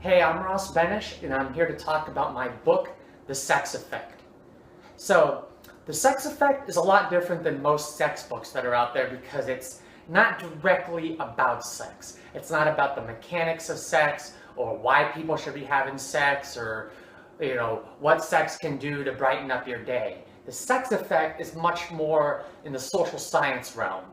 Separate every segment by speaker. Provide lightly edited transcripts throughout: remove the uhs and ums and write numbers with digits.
Speaker 1: Hey, I'm Ross Benish, and I'm here to talk about my book, The Sex Effect. So, The Sex Effect is a lot different than most sex books that are out there because it's not directly about sex. It's not about the mechanics of sex or why people should be having sex or, what sex can do to brighten up your day. The Sex Effect is much more in the social science realm.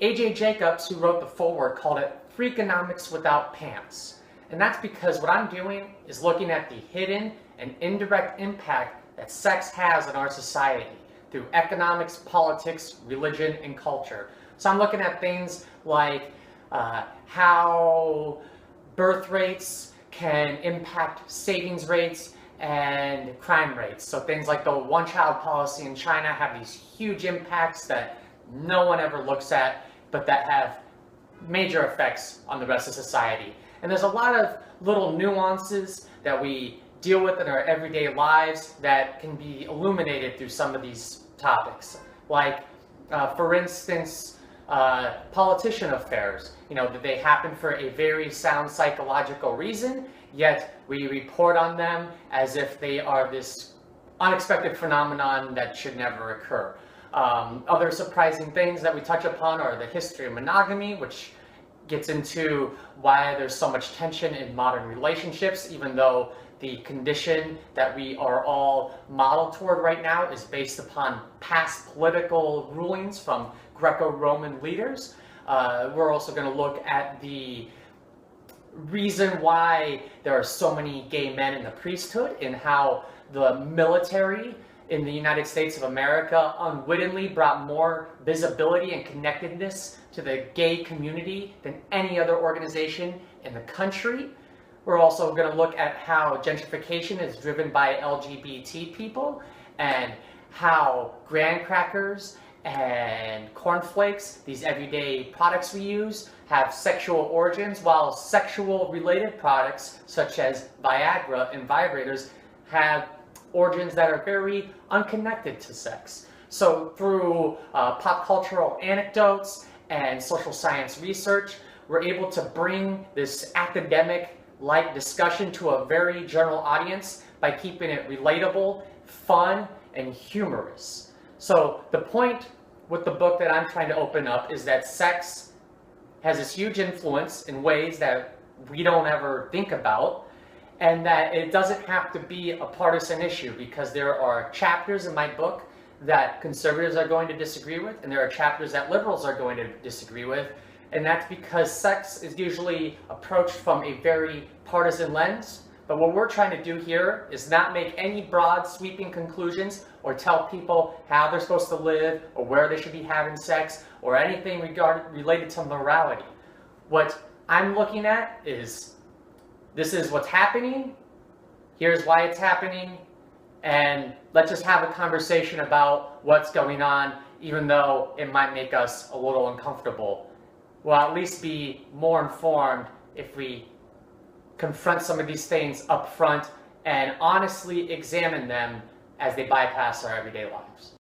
Speaker 1: A.J. Jacobs, who wrote the foreword, called it Freakonomics without pants. And that's because what I'm doing is looking at the hidden and indirect impact that sex has on our society through economics, politics, religion, and culture. So I'm looking at things like how birth rates can impact savings rates and crime rates. So things like the one-child policy in China have these huge impacts that no one ever looks at, but that have major effects on the rest of society. And there's a lot of little nuances that we deal with in our everyday lives that can be illuminated through some of these topics. Like, for instance, politician affairs. That they happen for a very sound psychological reason, yet we report on them as if they are this unexpected phenomenon that should never occur. Other surprising things that we touch upon are the history of monogamy, which gets into why there's so much tension in modern relationships, even though the condition that we are all modeled toward right now is based upon past political rulings from Greco-Roman leaders. We're also going to look at the reason why there are so many gay men in the priesthood and how the military in the United States of America unwittingly brought more visibility and connectedness to the gay community than any other organization in the country. We're also going to look at how gentrification is driven by LGBT people and how graham crackers and cornflakes, these everyday products we use, have sexual origins, while sexual related products such as Viagra and vibrators have origins that are very unconnected to sex. So through pop cultural anecdotes and social science research, we're able to bring this academic-like discussion to a very general audience by keeping it relatable, fun, and humorous. So the point with the book that I'm trying to open up is that sex has this huge influence in ways that we don't ever think about, and that it doesn't have to be a partisan issue, because there are chapters in my book that conservatives are going to disagree with, and there are chapters that liberals are going to disagree with, and that's because sex is usually approached from a very partisan lens. But what we're trying to do here is not make any broad sweeping conclusions or tell people how they're supposed to live or where they should be having sex or anything related to morality. What I'm looking at is, this is what's happening, here's why it's happening, and let's just have a conversation about what's going on, even though it might make us a little uncomfortable. We'll at least be more informed if we confront some of these things up front and honestly examine them as they bypass our everyday lives.